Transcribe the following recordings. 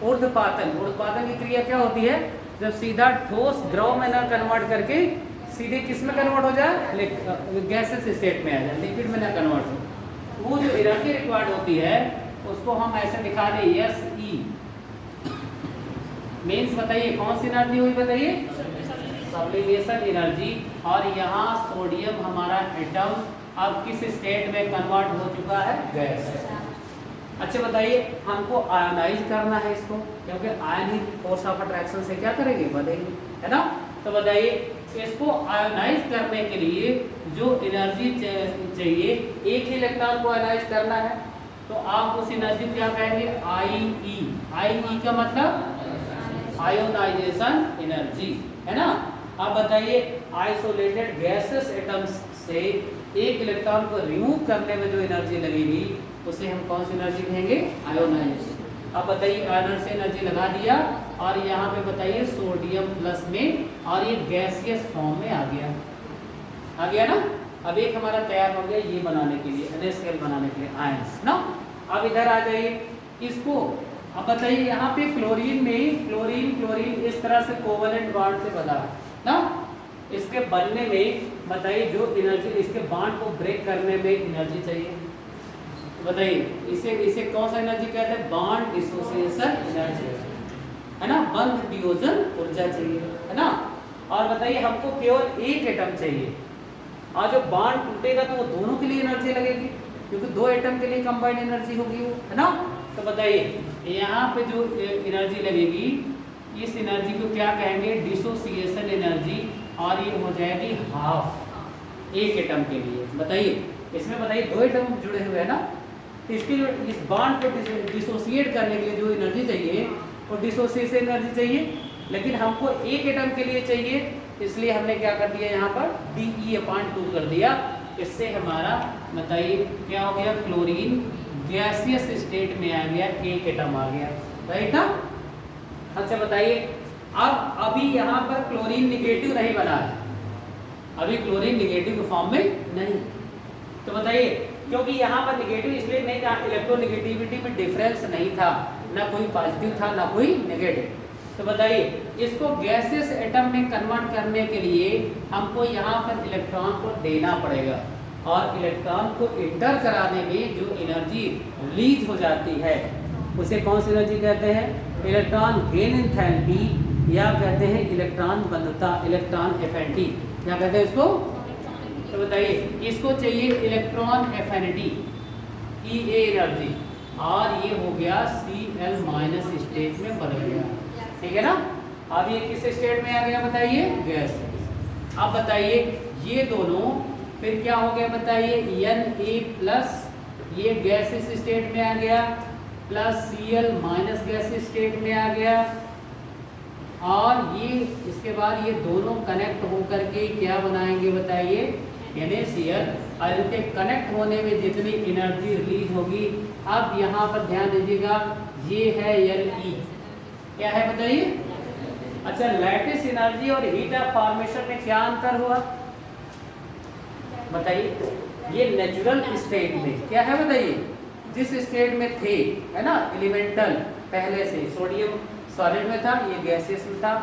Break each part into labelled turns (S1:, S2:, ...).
S1: ऊर्ध्वपातन की क्रिया क्या होती है? जब सीधा ठोस द्रव में ना कन्वर्ट करके सीधे किस में कन्वर्ट हो जाए? गैसेस स्टेट में आ जाए, लिक्विड में ना कन्वर्ट हो। वो जो एनर्जी रिक्वायर्ड होती है उसको हम ऐसे दिखा दें एस ई। मीन्स बताइए कौन सी एनर्जी हुई बताइए? Sublimation energy. और यहाँ सोडियम हमारा एटम अब किस स्टेट में कन्वर्ट हो चुका है? गैस। अच्छा बताइए, हमको आयनाइज करना है इसको, क्योंकि ion he force of attraction से क्या करेंगे? बढ़ेंगे, है ना? तो बताइए इसको आयनाइज करने के लिए जो एनर्जी चाहिए, एक ही इलेक्ट्रॉन को आयनाइज करना है, तो आप उस एनर्जी को क्या कहेंगे? आई का मतलब आयोनाइजेशन एनर्जी, है ना? अब बताइए आइसोलेटेड गैसेस एटम्स से एक इलेक्ट्रॉन को रिमूव करने में जो एनर्जी लगेगी उसे हम कौन सी एनर्जी कहेंगे? आयोनाइजेशन। अब बताइए आयन से एनर्जी लगा दिया और यहाँ पे बताइए सोडियम प्लस में, और ये गैसियस फॉर्म में आ गया ना? अब एक हमारा तैयार हो गया ये बनाने के लिए, NaCl बनाने के लिए आयंस ना। अब इधर आ जाइए इसको। अब बताइए यहाँ पे क्लोरीन में क्लोरीन इस तरह से कोवलेंट बॉन्ड से बना ना। इसके बनने में बताइए जो एनर्जी, इसके बॉन्ड को ब्रेक करने में एनर्जी चाहिए, बताइए इसे कौन सा एनर्जी कहते हैं? बॉन्ड डिसोसिएशन एनर्जी, है ना? बंध वियोजन ऊर्जा चाहिए, है ना? और बताइए हमको केवल एक एटम चाहिए, और जो बॉन्ड टूटेगा तो वो दोनों के लिए एनर्जी लगेगी, क्योंकि दो एटम के लिए कंबाइंड एनर्जी होगी वो, है ना? तो बताइए यहाँ पे जो एनर्जी लगेगी, इस एनर्जी को क्या कहेंगे? डिसोसिएशन एनर्जी, और ये हो जाएगी हाफ एक एटम के लिए। बताइए इसमें बताइए दो एटम जुड़े हुए हैं ना, इसकी जो इस बॉन्ड को डिसोसिएट करने के लिए जो एनर्जी चाहिए वो डिसोसिएशन एनर्जी चाहिए, लेकिन हमको एक एटम के लिए चाहिए, इसलिए हमने क्या कर दिया यहाँ पर? DE/2 कर दिया। इससे हमारा बताइए क्या हो गया? क्लोरीन गैसियस स्टेट में आ गया, एक एटम आ गया, राइट ना? अच्छा बताइए अब अभी यहाँ पर क्लोरीन निगेटिव नहीं बना है, अभी क्लोरीन निगेटिव के फॉर्म में नहीं। तो बताइए क्योंकि यहाँ पर निगेटिव इसलिए नहीं था, इलेक्ट्रोनेगेटिविटी में डिफरेंस नहीं था, ना कोई पॉजिटिव था ना कोई नेगेटिव। तो बताइए इसको गैसियस एटम में कन्वर्ट करने के लिए हमको यहाँ पर इलेक्ट्रॉन को देना पड़ेगा, और इलेक्ट्रॉन को इंटर कराने में जो एनर्जी रिलीज हो जाती है उसे कौन सी एनर्जी कहते हैं? इलेक्ट्रॉन गेन एंथैल्पी, या कहते हैं इलेक्ट्रॉन बंधुता, इलेक्ट्रॉन एफिनिटी, क्या कहते हैं इसको? तो बताइए इसको चाहिए इलेक्ट्रॉन एफिनिटी, EA एनर्जी, और ये हो गया Cl- स्टेट में बदल गया, ठीक है ना? अब ये किस स्टेट में आ गया बताइए? गैस। अब बताइए ये दोनों फिर क्या हो गया बताइए? Na+, ये गैसेस स्टेट में आ गया, प्लस Cl- गैस स्टेट में आ गया, और ये इसके बाद ये दोनों कनेक्ट होकर के क्या बनाएंगे बताइए? NaCl। और इनके कनेक्ट होने में जितनी एनर्जी रिलीज होगी, अब यहाँ पर ध्यान दीजिएगा ये है Le, क्या है बताइए? अच्छा लैटिस एनर्जी और हीट ऑफ फॉर्मेशन में क्या अंतर हुआ बताइए? ये नेचुरल स्टेट में क्या है बताइए? जिस स्टेट में थे, है ना, एलिमेंटल पहले से, सोडियम सॉलिड में था, ये गैसियस में था,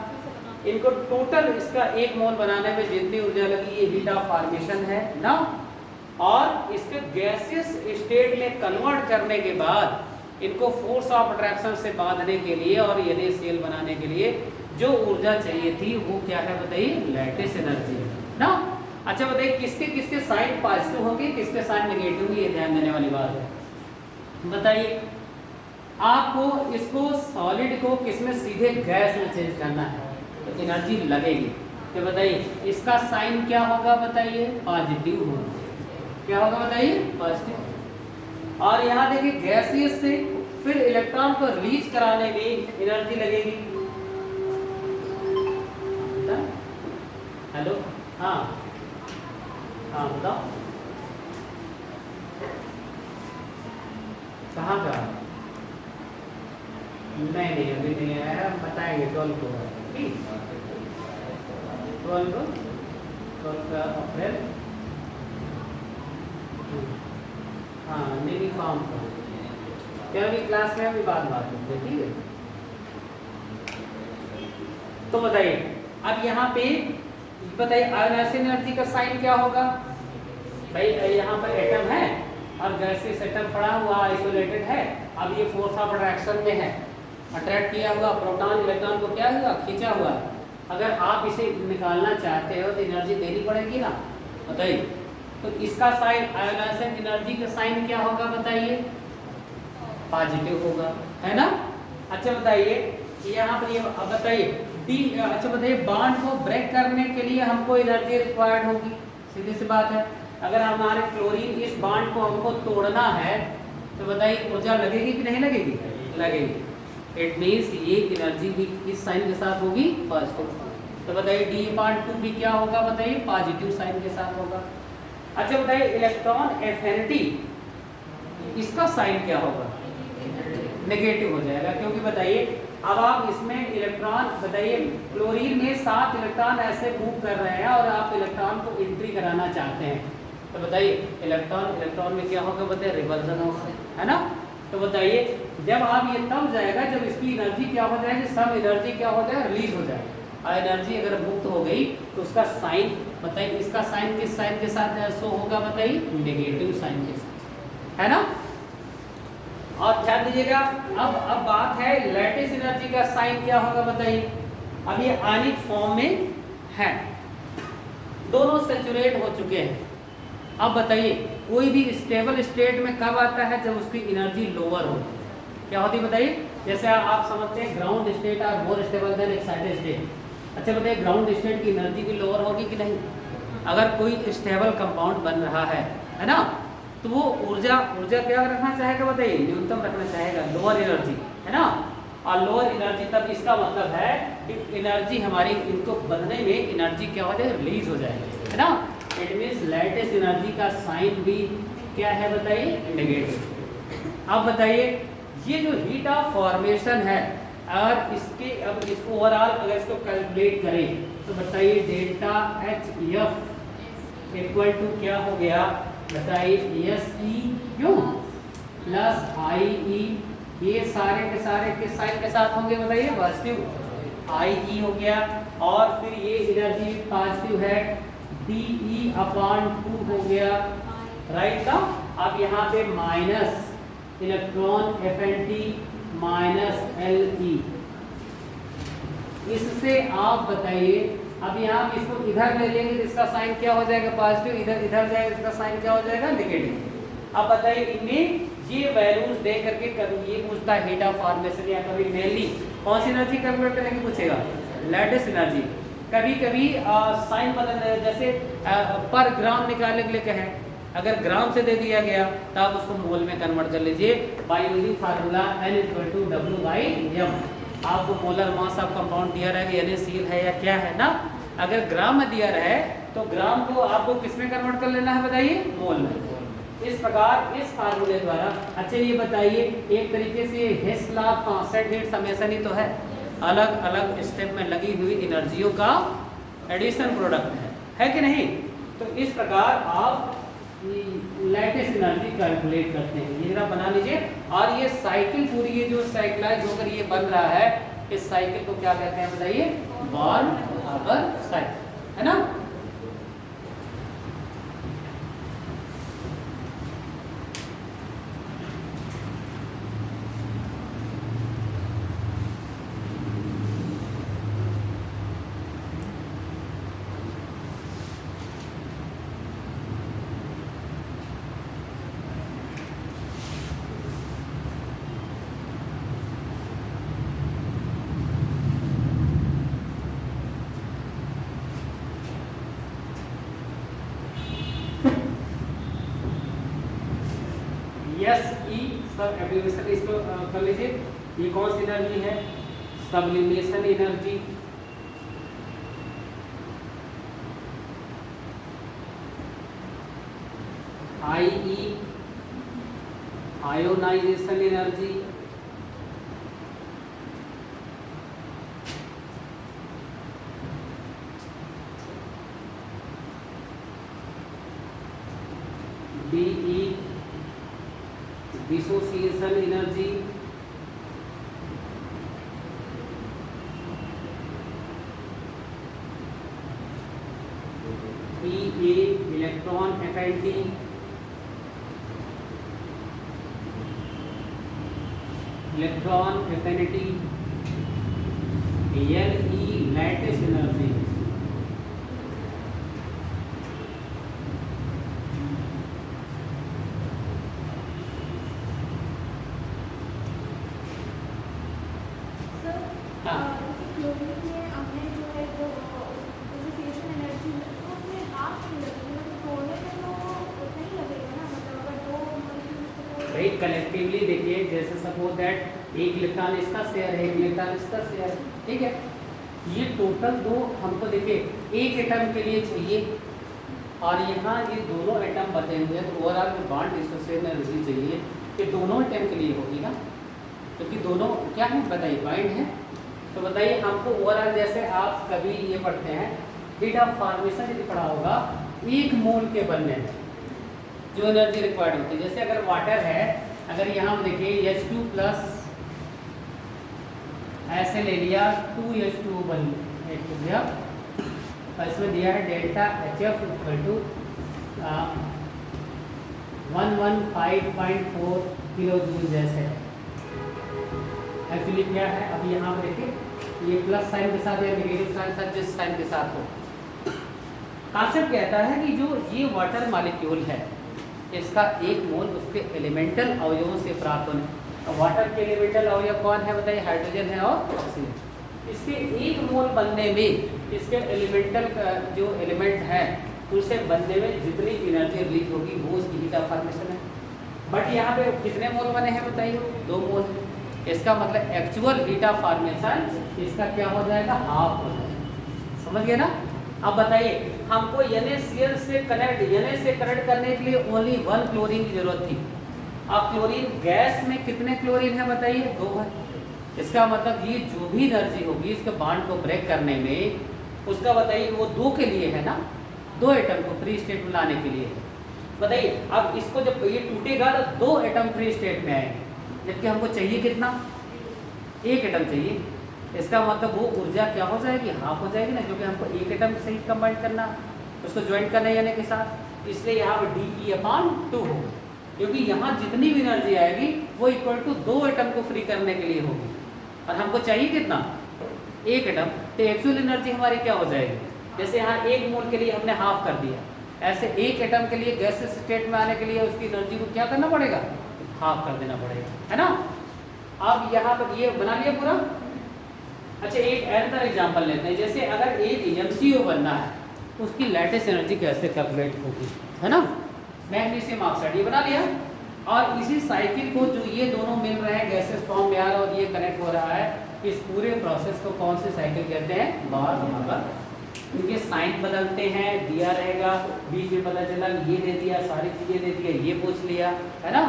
S1: इनको टोटल इसका एक मोल बनाने में जितनी ऊर्जा लगी ये हीट ऑफ फॉर्मेशन है ना, और इसके गैसियस स्टेट में कन्वर्ट करने के बाद इनको फोर्स ऑफ अट्रैक्शन से बांधने के लिए और NaCl बनाने के लिए जो ऊर्जा चाहिए थी वो क्या है बताइए? लैटिस एनर्जी ना। अच्छा बताइए किसके किसके साइन पॉजिटिव होंगे, किसके साइन नेगेटिव होंगे, ये ध्यान देने वाली बात है। बताइए आपको इसको सॉलिड को किसमें सीधे गैस में चेंज करना है तो एनर्जी लगेगी, तो बताइए इसका साइन क्या होगा बताइए? पॉजिटिव होगा। क्या होगा बताइए? पॉजिटिव। और यहाँ देखिए गैसियस से फिर इलेक्ट्रॉन को रिलीज कराने में एनर्जी लगेगी। हेलो, हाँ हाँ बताओ कहाँ का? नहीं अभी नहीं आया, बताएंगे 12 को, ठीक? 12 अप्रैल, हाँ नहीं फॉर्म का क्या अभी क्लास में अभी बात करते हैं, ठीक है? तो बताइए अब यहाँ पे बताइए आयोनाइजेशन एनर्जी का साइन क्या होगा। भाई यहाँ पर एटम है और गैसेस एटम पड़ा हुआ आइसोलेटेड है, अब ये फोर्स ऑफ अट्रैक्शन में है, अट्रैक्ट किया हुआ प्रोटॉन इलेक्ट्रॉन को क्या हुआ, खींचा हुआ। अगर आप इसे निकालना चाहते हो तो एनर्जी देनी पड़ेगी ना, बताइए। तो इसका साइन आयोनाइजेशन एनर्जी का साइन क्या होगा बताइए, पॉजिटिव होगा, है ना। अच्छा बताइए यहाँ पर ये अब बताइए डी, अच्छा बताइए बॉन्ड को ब्रेक करने के लिए हमको एनर्जी रिक्वायर्ड होगी, सीधी सी बात है। अगर हमारे क्लोरीन इस बॉन्ड को हमको तोड़ना है तो बताइए ऊर्जा लगेगी कि नहीं लगेगी, लगेगी। इट मीन्स ये एनर्जी भी इस साइन के साथ होगी पॉजिटिव। तो बताइए D/2 भी क्या होगा बताइए, पॉजिटिव साइन के साथ होगा। अच्छा बताइए इलेक्ट्रॉन एफिनिटी इसका साइन क्या होगा, नेगेटिव हो जाएगा, क्योंकि बताइए अब आप इसमें इलेक्ट्रॉन बताइए क्लोरीन में 7 इलेक्ट्रॉन ऐसे मूव कर रहे हैं और आप इलेक्ट्रॉन को एंट्री कराना चाहते हैं, तो बताइए इलेक्ट्रॉन में क्या होगा बताइए, रिवर्जन होगा, है ना। तो बताइए जब आप ये तब जाएगा जब इसकी एनर्जी क्या हो जाएगी, सब एनर्जी क्या हो जाएगा, रिलीज हो जाएगा। और एनर्जी अगर मुक्त हो गई तो उसका साइन बताइए, इसका साइन किस साइन के साथ शो होगा बताइए, नेगेटिव साइन के साथ, है ना। और ध्यान दीजिएगा अब बात है लैटिस एनर्जी का साइन क्या होगा बताइए। अब ये आयनिक फॉर्म में है, दोनों सैचुरेट हो चुके हैं। अब बताइए कोई भी स्टेबल स्टेट में कब आता है, जब उसकी एनर्जी लोअर होती है, क्या होती है बताइए। जैसे आप समझते हैं ground state are more stable than excited state. अच्छा बताइए ग्राउंड स्टेट की एनर्जी भी लोअर होगी कि नहीं। अगर कोई स्टेबल कंपाउंड बन रहा है ना, तो वो ऊर्जा क्या रखना चाहेगा बताइए, न्यूनतम रखना चाहेगा, लोअर एनर्जी, है ना। और लोअर एनर्जी तब इसका मतलब है कि एनर्जी हमारी इनको बनने में एनर्जी क्या हो जाएगी, रिलीज हो जाएगी, है ना। इट मीन्स लैटिस एनर्जी का साइन भी क्या है बताइए, नेगेटिव। अब बताइए ये जो हीट ऑफ फॉर्मेशन है, अगर इसके अब इसको ओवरऑल अगर इसको कैलकुलेट करें तो बताइए डेल्टा HF इक्वल टू क्या हो गया बताइए, SE क्यों प्लस IE, ये सारे के सारे किस साइन के साथ होंगे बताइए, पॉजिटिव, IE हो गया। और फिर ये एनर्जी पॉजिटिव है, DE/2 हो गया, राइट ना। अब यहाँ पे minus electron affinity minus LE, इससे आप बताइए अब यहाँ इसको इधर ले लेंगे तो इसका साइन क्या हो जाएगा, पॉजिटिव, इधर जाएगा इसका साइन क्या हो जाएगा, नेगेटिव। अब बताइए इनमें ये वैल्यूज दे करके कभी ये पूछता है हीट ऑफ फॉर्मेशन या कभी मेनली कौन सी एनर्जी कैलकुलेट करने की पूछेगा, लैटिस एनर्जी। कभी कभी साइन बदल, जैसे पर ग्राम निकालने के लिए कहें, अगर ग्राम से दे दिया गया तो आप उसको मोल में कन्वर्ट कर लीजिए बाय यूजिंग फार्मूला N=W/m। आपको मोलर मास ऑफ कंपाउंड दिया रहेगा, NaCl है या क्या है ना। अगर ग्राम में दिया रहे तो ग्राम को आपको किस में कन्वर्ट कर लेना है बताइए, मोल में। इस प्रकार इस फार्मूले द्वारा। अच्छा ये बताइए एक तरीके से हेस लॉ कांस्टेंट हीट समेशन ही तो है, अलग अलग स्टेप में लगी हुई एनर्जियों का एडिशन प्रोडक्ट है कि नहीं। तो इस प्रकार आप लैटिस एनर्जी कैलकुलेट करते हैं, ये जरा बना लीजिए। और ये साइकिल पूरी ये जो साइक्लाइज होकर ये बन रहा है, इस साइकिल को क्या कहते हैं बताइए, बॉर्न-हार्मर साइकिल, है ना। SE सब एब्रिविएशन इसको कर लीजिए। ये कौन सी एनर्जी है, sublimation energy. IE ionisation energy. DE dissociation energy. LEA electron affinity, electron affinity, LE lattice energy, भाई कलेक्टिवली देखिए, जैसे सपोज दैट एक इलेक्ट्रॉन इसका शेयर है, एक इलेक्ट्रॉन इसका शेयर है, ठीक है। ये टोटल दो हमको देखिए एक एटम के लिए चाहिए, और यहाँ ये दोनों एटम बचे हुए हैं, तो ओवरऑल जो बॉन्ड डिसोसिएशन एनर्जी चाहिए ये दोनों एटम के लिए होगी ना, क्योंकि दोनों क्या है बताइए, बाइंड है। तो बताइए हमको ओवरऑल, जैसे आप कभी ये पढ़ते हैं हीट ऑफ फॉर्मेशन, यदि पढ़ा होगा एक मोल के बनने में जो एनर्जी रिक्वायर्ड होती है, जैसे अगर वाटर है, अगर यहाँ देखिए H2 प्लस ऐसे ले लिया 2H2 बन गया, और इसमें दिया है delta HF equal to 115.4 kilo joule जैसे। एक्चुअली क्या है, अभी यहाँ पर देखिए ये प्लस साइन के साथ या नेगेटिव साइन साथ जिस साइन के साथ हो, कॉन्सेप्ट कहता है कि जो ये वाटर मॉलिक्यूल है इसका एक मोल उसके एलिमेंटल अवयवों से प्राप्त होने। वाटर के एलिमेंटल अवयव कौन है बताइए, हाइड्रोजन है और ऑक्सीजन। इसके एक मोल बनने में इसके एलिमेंटल जो एलिमेंट है उसे बनने में जितनी एनर्जी रिलीज होगी वो उसकी हीट ऑफ फॉर्मेशन है। बट यहाँ पे कितने मोल बने हैं बताइए, 2 मोल। इसका मतलब एक्चुअल हीट ऑफ फॉर्मेशन इसका क्या हो जाएगा, हाफ हो जाएगा। समझ गए ना। अब बताइए हमको NaCl से कनेक्ट करने के लिए ओनली 1 क्लोरीन की जरूरत थी। अब क्लोरीन गैस में कितने क्लोरीन है बताइए, 2 है। इसका मतलब ये जो भी एनर्जी होगी इसके बॉन्ड को ब्रेक करने में, उसका बताइए वो 2 के लिए है ना, 2 एटम को फ्री स्टेट में लाने के लिए है। बताइए अब इसको जब ये टूटेगा तो 2 एटम फ्री स्टेट में आएंगे, जबकि हमको चाहिए कितना, 1 एटम चाहिए। इसका मतलब वो ऊर्जा क्या हो जाएगी, हाफ हो जाएगी ना, क्योंकि हमको 1 एटम से ही कंबाइन करना, उसको ज्वाइन करना है यानी के साथ। इसलिए यहाँ पर DE/2 होगा, क्योंकि यहाँ जितनी भी एनर्जी आएगी वो इक्वल टू 2 एटम को फ्री करने के लिए होगी, और हमको चाहिए कितना, 1 एटम। तो एक्चुअल एनर्जी हमारी क्या हो जाएगी, जैसे यहाँ 1 मोल के लिए हमने हाफ कर दिया, ऐसे 1 एटम के लिए गैस स्टेट में आने के लिए उसकी एनर्जी को क्या करना पड़ेगा, हाफ कर देना पड़ेगा, है ना। अब यहाँ पर ये बना लिया पूरा। अच्छा एक अनदर एग्जांपल लेते हैं, जैसे अगर एक MgO बनना है तो उसकी लैटिस एनर्जी कैसे कैलकुलेट होगी, है ना। मैग्नीशियम ऑक्साइड ये बना लिया, और इसी साइकिल को जो ये दोनों मिल रहे हैं गैसेस फॉर्म में आ रहा है और ये कनेक्ट हो रहा है, इस पूरे प्रोसेस को कौन से साइकिल कहते हैं, बार-बार। इनके साइन बदलते हैं, दिया रहेगा, बीच में पता चला ये दे दिया, सारी चीजें दे दिया, ये पूछ लिया, है ना।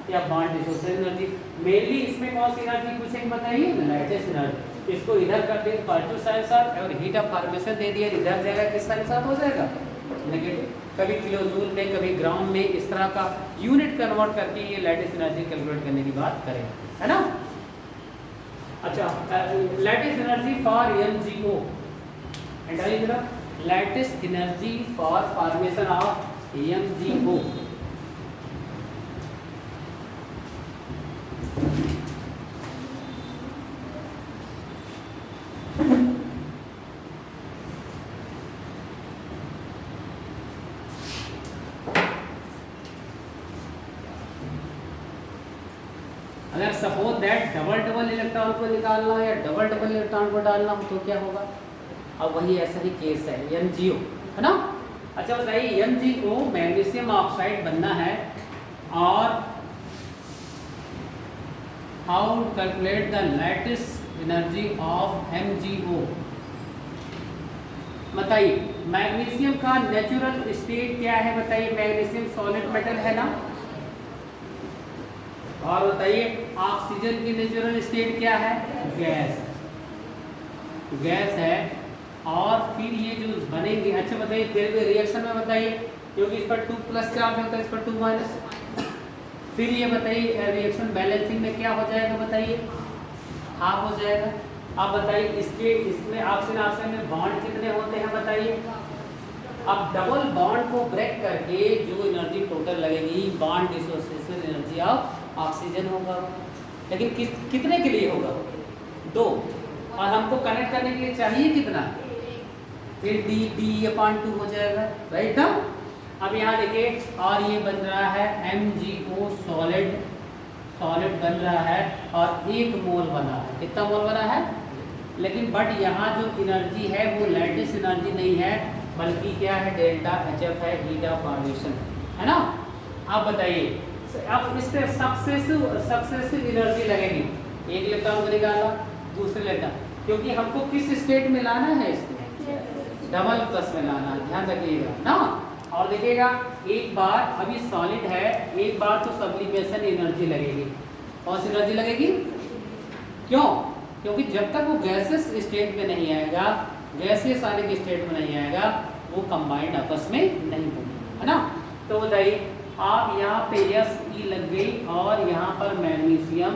S1: या बॉन्ड डिसोसिएशन एनर्जी, मेनली इसमें कौन सी एनर्जी पूछेंगे बताइए, लैटिस एनर्जी। इसको इधर कर देंगे पॉजिटिव साइन साथ, और हीट ऑफ फॉर्मेशन दे दिया, इधर जाएगा किस साइन साथ हो जाएगा, नेगेटिव। कभी किलो जूल में, कभी ग्राम में, इस तरह का यूनिट कन्वर्ट करके ये लैटिस एनर्जी कैलकुलेट करने की बात करें, है ना। अच्छा lattice energy for MgO, lattice energy for formation of MgO। अगर सपोज दैट डबल इलेक्ट्रॉन को निकालना है या डबल इलेक्ट्रॉन को डालना हो तो क्या होगा, अब वही ऐसा ही केस है MgO, है ना। अच्छा बताइए MgO मैग्नीशियम ऑक्साइड बनना है, और how to calculate the lattice energy of MgO। बताइए मैग्नीशियम का नेचुरल स्टेट क्या है बताइए, मैग्नीशियम सॉलिड मेटल है ना। और बताइए ऑक्सीजन की नेचुरल स्टेट क्या है, गैस है। और फिर ये जो बनेंगे, अच्छा बताइए फिर भी रिएक्शन में बताइए, क्योंकि इस पर 2+ चार्ज होता है, इस पर 2-। फिर ये बताइए रिएक्शन बैलेंसिंग में क्या हो जाएगा बताइए, हाफ हो जाएगा। अब बताइए इसमें ऑक्सीजन में बॉन्ड कितने होते हैं बताइए, अब डबल बॉन्ड को ब्रेक करके जो एनर्जी टोटल लगेगी bond dissociation energy of oxygen होगा। लेकिन कितने के लिए होगा? 2। और हमको कनेक्ट करने के लिए चाहिए कितना? फिर D/2 हो जाएगा, राइट ना। अब यहाँ देखिए, और ये बन रहा है MgO सॉलिड बन रहा है और 1 मोल बना है। कितना मोल बना है? लेकिन बट यहाँ जो एनर्जी है वो लैटिस एनर्जी नहीं है, बल्कि क्या है? डेल्टा HF है, हीट ऑफ फॉर्मेशन, है ना। आप बताइए, अब इस पे सक्सेसिव एनर्जी लगेगी। एक इलेक्ट्रॉन को निकाला, दूसरे इलेक्ट्रॉन, क्योंकि हमको किस स्टेट में लाना है? इसको डबल प्लस में लाना, ध्यान रखिएगा ना। और देखिएगा, एक बार अभी सॉलिड है, एक बार तो सब्लिमेशन एनर्जी लगेगी। कौन सी एनर्जी लगेगी? क्यों? क्योंकि जब तक वो गैसेस स्टेट में नहीं आएगा, गैसेस आने के स्टेट में नहीं आएगा, वो कंबाइंड आपस में नहीं होगी, है ना। तो बताइए, आप यहाँ पे Fe लग गई और यहाँ पर मैग्नीशियम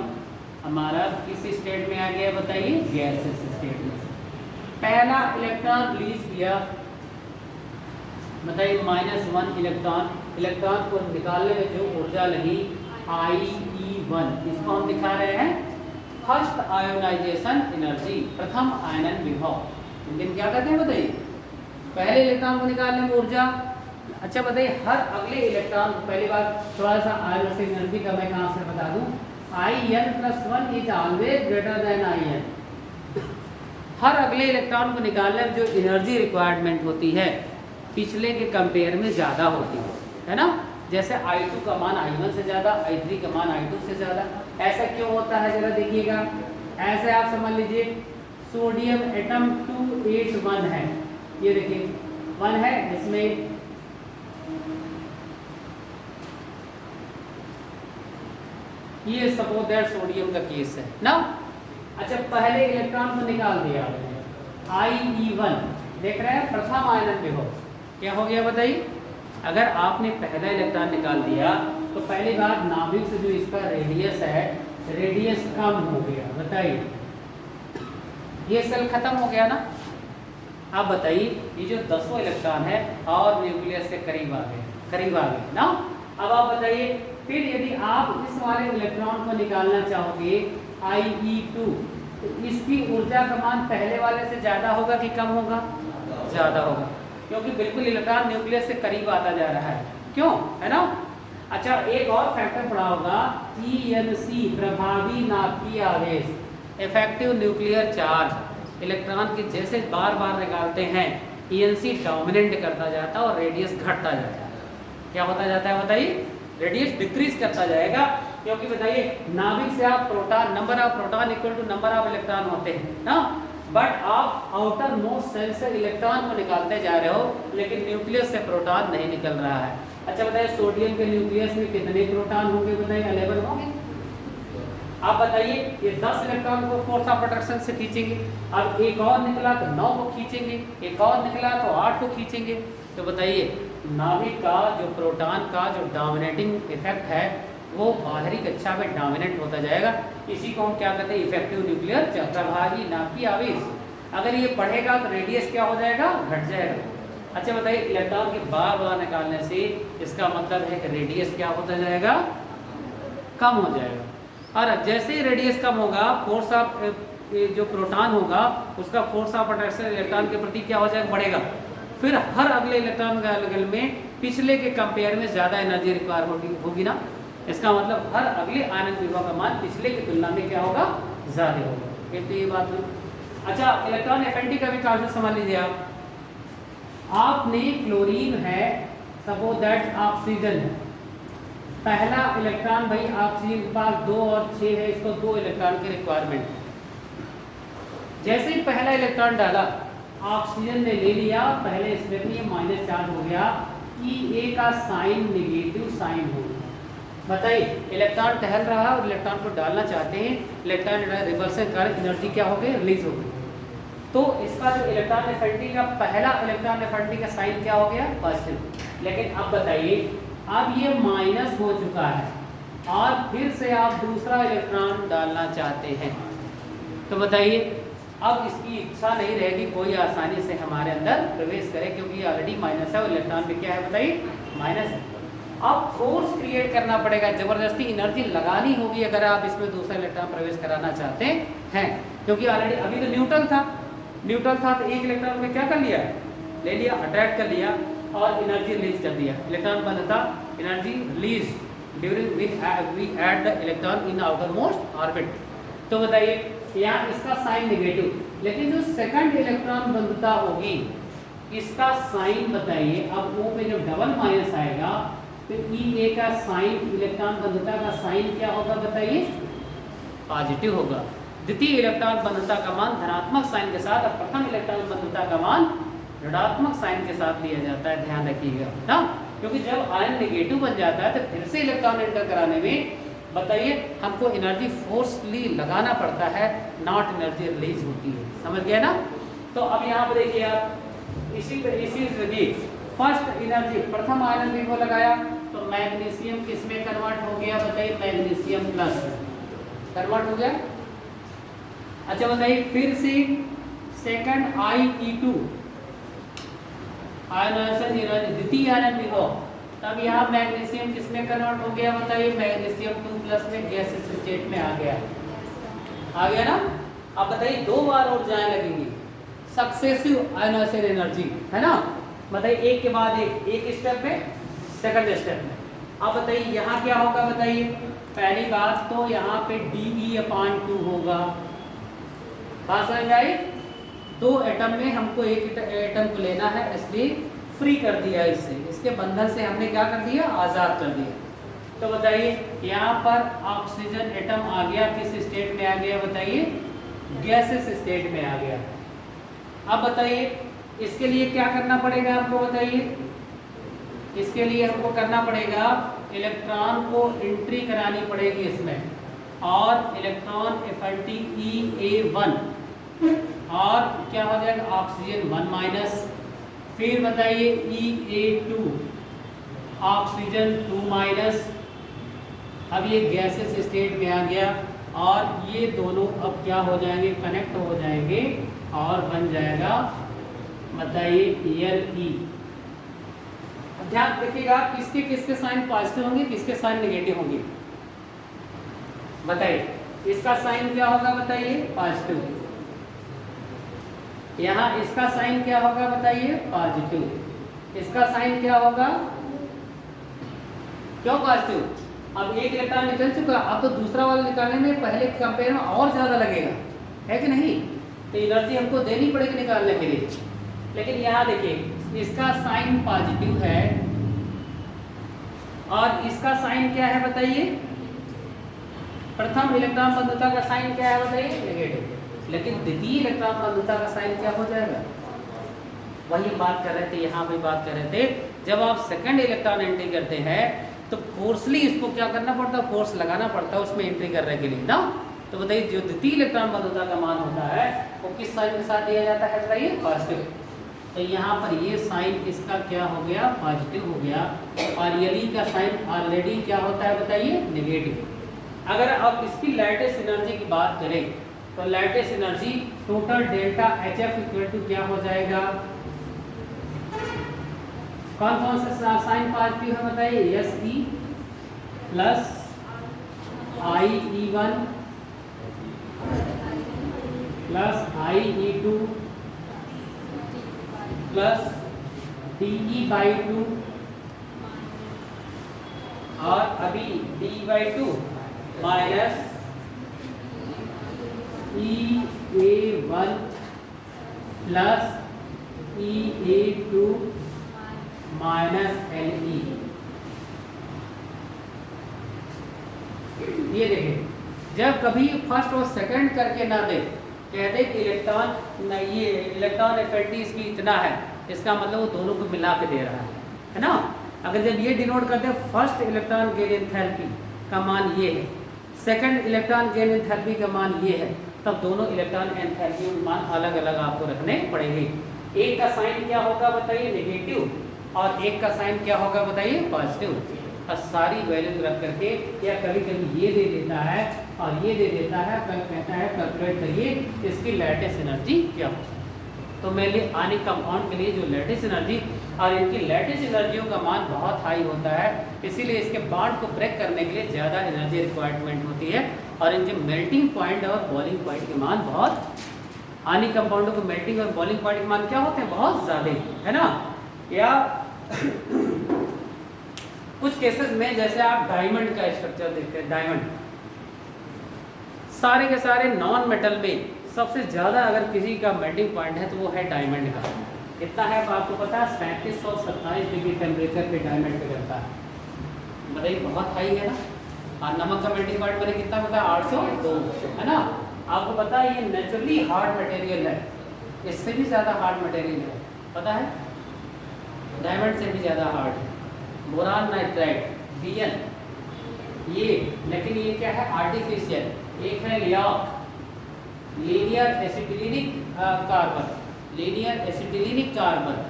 S1: हमारा किस स्टेट में आ गया? बताइए, गैसेस स्टेट में। पहला इलेक्ट्रॉन रिलीज किया, बताइए -1 इलेक्ट्रॉन को निकालने में जो ऊर्जा लगी IE1, इसको हम दिखा रहे हैं फर्स्ट आयोनाइजेशन एनर्जी, प्रथम आयनन विभव। लेकिन क्या कहते हैं बताइए? पहले इलेक्ट्रॉन को निकालने में ऊर्जा। अच्छा बताइए, हर अगले इलेक्ट्रॉन, पहली बार थोड़ा सा आयोनाइजेशन एनर्जी का मैं कहाँ से बता दूं, In+1 is always greater than In। हर अगले इलेक्ट्रॉन को निकालने में जो एनर्जी रिक्वायरमेंट होती है पिछले के कंपेयर में ज़्यादा होती है ना। जैसे I2 का मान I1 से ज़्यादा, I3 का मान I2 से ज़्यादा। ऐसा क्यों होता है जरा देखिएगा। ऐसे आप समझ लीजिए, सोडियम एटम 281 है, ये देखिए 1 है, इसमें ये सपोज दैट सोडियम का केस है ना। अच्छा, पहले इलेक्ट्रॉन को निकाल दिया IE1, देख रहे हैं, प्रथम आयनन विभव। क्या हो गया बताइए? अगर आपने पहला इलेक्ट्रॉन निकाल दिया तो पहली बार नाभिक से जो इसका रेडियस है, रेडियस कम हो गया। बताइए, ये सेल खत्म हो गया ना। आप बताइए, ये जो 10वां इलेक्ट्रॉन है और न्यूक्लियस के करीब आ गए ना। अब आप बताइए, फिर यदि आप इस वाले इलेक्ट्रॉन को निकालना चाहोगे IE2, तो इसकी ऊर्जा का मान पहले वाले से ज़्यादा होगा कि कम होगा? ज़्यादा होगा, क्योंकि बिल्कुल इलेक्ट्रॉन न्यूक्लियस से करीब आता जा रहा है। क्यों? है ना। अच्छा, एक और फैक्टर पढ़ा होगा, ENC, प्रभावी नाभिकीय आवेश, इफेक्टिव न्यूक्लियर चार्ज। इलेक्ट्रॉन के जैसे बार बार निकालते हैं, ENC डोमिनेट करता जाता है और रेडियस घटता जाता है। क्या होता जाता है बताइए? रेडियस डिक्रीज करता जाएगा, क्योंकि बताइए नाभिक से आप proton, number of proton equal to number of electron होते हैं ना। बट आप आउटर मोस्ट सेल से इलेक्ट्रॉन को निकालते जा रहे हो, लेकिन न्यूक्लियस से प्रोटॉन नहीं निकल रहा है। अच्छा बताइए, सोडियम के न्यूक्लियस में कितने प्रोटॉन होंगे? बताइए, 11 होंगे। आप बताइए, ये 10 इलेक्ट्रॉन को फोर्स ऑफ अट्रैक्शन से खींचेंगे, अब एक और निकला तो 9 को खींचेंगे, एक और निकला तो 8 को खींचेंगे। तो बताइए, नाभिक का जो प्रोटॉन का जो डोमिनेटिंग इफेक्ट है वो बाहरी कक्षा में डोमिनेट होता जाएगा। इसी को हम क्या कहते हैं? इफेक्टिव न्यूक्लियर चार्ज, प्रभावी नाभिकीय आवेश। अगर ये बढ़ेगा तो रेडियस क्या हो जाएगा? घट जाएगा। अच्छा बताइए, इलेक्ट्रॉन के बार बार निकालने से इसका मतलब है कि रेडियस क्या होता जाएगा? कम हो जाएगा। और जैसे ही रेडियस कम होगा, फोर्स ऑफ जो प्रोटॉन होगा उसका फोर्स ऑफ अट्रैक्शन इलेक्ट्रॉन के प्रति क्या हो जाएगा? बढ़ेगा। फिर हर अगले इलेक्ट्रॉन के अलगल में पिछले के कंपेयर में ज़्यादा एनर्जी रिक्वायर होगी ना। इसका मतलब हर अगले आयनन विभव का मान पिछले की तुलना में क्या होगा? ज़्यादा होगा। कहते ये बात हुई। अच्छा, इलेक्ट्रॉन एफिनिटी का भी कांसेप्ट समझ लीजिए आप। आपने क्लोरीन है, सपोज दैट ऑक्सीजन है, पहला इलेक्ट्रॉन भाई ऑक्सीजन के पास 2 और 6 है, इसको 2 इलेक्ट्रॉन की रिक्वायरमेंट है। जैसे ही पहला इलेक्ट्रॉन डाला, ऑक्सीजन ने ले लिया, पहले स्टेप में माइनस चार्ज हो गया, E का साइन नेगेटिव साइन हो गया। बताइए, इलेक्ट्रॉन टहल रहा है और इलेक्ट्रॉन को डालना चाहते हैं, इलेक्ट्रॉन रिवर्सल कर एनर्जी क्या हो गई? रिलीज हो गई। तो इसका जो इलेक्ट्रॉन एफिनिटी का पहला इलेक्ट्रॉन एफिनिटी का साइन क्या हो गया? पॉजिटिव। लेकिन अब बताइए, अब ये माइनस हो चुका है और फिर से आप दूसरा इलेक्ट्रॉन डालना चाहते हैं, तो बताइए अब इसकी इच्छा नहीं रहेगी कोई आसानी से हमारे अंदर प्रवेश करे, क्योंकि ऑलरेडी माइनस है और इलेक्ट्रॉन भी क्या है बताइए, माइनस है। अब फोर्स क्रिएट करना पड़ेगा, जबरदस्ती एनर्जी लगानी होगी अगर आप इसमें दूसरा इलेक्ट्रॉन प्रवेश कराना चाहते हैं, क्योंकि ऑलरेडी अभी तो न्यूट्रल था तो एक इलेक्ट्रॉन में क्या कर लिया, ले लिया, अट्रैक्ट कर लिया और एनर्जी रिलीज कर दिया। इलेक्ट्रॉन बनता, energy release during we add the electron in outer most orbit. तो बताइए यहाँ इसका साइन नेगेटिव, लेकिन जो सेकंड इलेक्ट्रॉन बंधता होगी इसका साइन बताइए। अब O पे जब डबल माइनस आएगा तो E A का साइन, इलेक्ट्रॉन बंधता का साइन क्या होगा बताइए, पॉजिटिव होगा। द्वितीय इलेक्ट्रॉन बंधता का मान धनात्मक साइन के साथ और प्रथम इलेक्ट्रॉन बंधता का मान ऋणात्मक साइन के साथ लिया जाता है, ध्यान रखिएगा ना, क्योंकि जब आयन नेगेटिव बन जाता है तो फिर से इलेक्ट्रॉन एंटर कराने में बताइए हमको एनर्जी फोर्सली लगाना पड़ता है, नॉट एनर्जी रिलीज होती है, समझ गया ना। तो अब यहाँ पर देखिए आप इसी देखिए फर्स्ट एनर्जी प्रथम आयन भी को लगाया तो मैग्नीशियम किस में कन्वर्ट हो गया बताइए, मैग्नीशियम प्लस कन्वर्ट हो गया। अच्छा बताइए फिर से सेकंड IE2 आयनाइजेशन एनर्जी द्वितीय आयन भी हो, तब यहाँ मैग्नीशियम किस में कन्वर्ट हो गया बताइए, मैग्नीशियम 2+ में गैसेस स्टेट में आ गया ना। अब बताइए दो बार और जाने लगेंगी सक्सेसिव आयनाइजेशन एनर्जी, है ना, बताइए एक के बाद एक स्टेप में, सेकंड स्टेप में। अब बताइए यहाँ क्या होगा बताइए, पहली बात तो यहाँ पे DE/2 होगा, बात समझ आई। दो एटम में हमको एक एटम को लेना है, इसलिए फ्री कर दिया इससे, इसके बंधन से हमने क्या कर दिया, आज़ाद कर दिया। तो बताइए यहाँ पर ऑक्सीजन एटम आ गया, किस स्टेट में आ गया बताइए, गैसेस स्टेट में आ गया। अब बताइए इसके लिए क्या करना पड़ेगा आपको बताइए, इसके लिए हमको करना पड़ेगा इलेक्ट्रॉन को एंट्री करानी पड़ेगी इसमें, और इलेक्ट्रॉन एफिनिटी EA1 और क्या हो जाएगा ऑक्सीजन 1-, फिर बताइए EA2 ऑक्सीजन 2-। अब ये गैसेस स्टेट में आ गया और ये दोनों अब क्या हो जाएंगे, कनेक्ट हो जाएंगे और बन जाएगा बताइए Le। ध्यान देखिएगा किसके किसके साइन पॉजिटिव होंगे, किसके साइन नेगेटिव होंगे बताइए। इसका साइन क्या होगा बताइए, पॉजिटिव। यहाँ इसका साइन क्या होगा बताइए, पॉजिटिव। इसका साइन क्या होगा, क्यों पॉजिटिव, अब एक इलेक्ट्रॉन निकल चुका, अब तो दूसरा वाला निकालने में पहले कंपेयर में और ज्यादा लगेगा, है कि नहीं, तो एनर्जी हमको देनी पड़ेगी निकालने के लिए। लेकिन यहाँ देखिए इसका साइन पॉजिटिव है और इसका साइन क्या है बताइए, प्रथम इलेक्ट्रॉन बंधुता का साइन क्या है बताइए, नेगेटिव। लेकिन द्वितीय इलेक्ट्रॉन बंधुता का साइन क्या हो जाएगा, वही बात कर रहे थे, यहाँ भी बात कर रहे थे, जब आप सेकंड इलेक्ट्रॉन एंट्री करते हैं तो फोर्सली इसको क्या करना पड़ता है, फोर्स लगाना पड़ता है उसमें एंट्री करने के लिए ना। तो बताइए जो द्वितीय इलेक्ट्रॉन बंधुता का मान होता है वो किस साइन के साथ दिया जाता है बताइए, पॉजिटिव। तो यहाँ पर ये साइन इसका क्या हो गया, पॉजिटिव हो गया, और Li का साइन ऑलरेडी क्या होता है बताइए, नेगेटिव। अगर आप इसकी लैटिस एनर्जी की बात करें तो lattice energy total delta HF equal to क्या हो जाएगा, कौन कौन सा साइन पॉजिटिव है बताइए, Se plus IE1 plus IE2 plus DE/2 और अभी D/2 minus EA1 plus EA2 minus Le। ये देखिए जब कभी फर्स्ट और सेकंड करके ना दे, कहते कि इलेक्ट्रॉन ये इलेक्ट्रॉन एफिनिटी इसकी इतना है, इसका मतलब वो दोनों को मिला के दे रहा है ना। अगर जब ये डिनोट करते हैं फर्स्ट इलेक्ट्रॉन गेन एंथैल्पी का मान ये है, सेकंड इलेक्ट्रॉन गेन एंथैल्पी का मान ये है, तब दोनों इलेक्ट्रॉन एंथैल्पी मान अलग अलग आपको रखने पड़ेंगे। एक का साइन क्या होगा बताइए, नेगेटिव, और एक का साइन क्या होगा बताइए, पॉजिटिव। और सारी वैल्यू रख करके, या कभी कभी ये दे देता है और ये दे देता है, कल कहता है कैलकुलेट करिए इसकी लैटिस एनर्जी क्या हो। तो मेनली आयनिक कंपाउंड के लिए जो लैटिस एनर्जी और इनकी लैटिस एनर्जियों का मान बहुत हाई होता है, इसीलिए इसके बॉन्ड को ब्रेक करने के लिए ज़्यादा एनर्जी रिक्वायरमेंट होती है, और इनके मेल्टिंग पॉइंट और बॉइलिंग पॉइंट के मान बहुत, आयनिक कंपाउंडों को मेल्टिंग और बॉइलिंग पॉइंट के मान क्या होते हैं, बहुत ज़्यादा, है ना। या कुछ केसेस में जैसे आप डायमंड का स्ट्रक्चर देखते हैं, डायमंड सारे के सारे नॉन मेटल में सबसे ज़्यादा अगर किसी का मेल्टिंग पॉइंट है तो वो है डायमंड का। कितना है आपको पता है, 3727 डिग्री टेम्परेचर पे डायमंड पे करता है, बताइए बहुत हाई है ना। और नमक का मेल्टिंग पॉइंट मैंने कितना पता है, 802, है ना। आपको पता है ये नेचुरली हार्ड मटेरियल है, इससे भी ज़्यादा हार्ड मटेरियल है, पता है, डायमंड से भी ज़्यादा हार्ड है। बोरान नाइट्राइड बीएन ये, लेकिन ये क्या है, आर्टिफिशियल। एक है लियाक, linear acetylenic carbon, linear acetylenic carbon,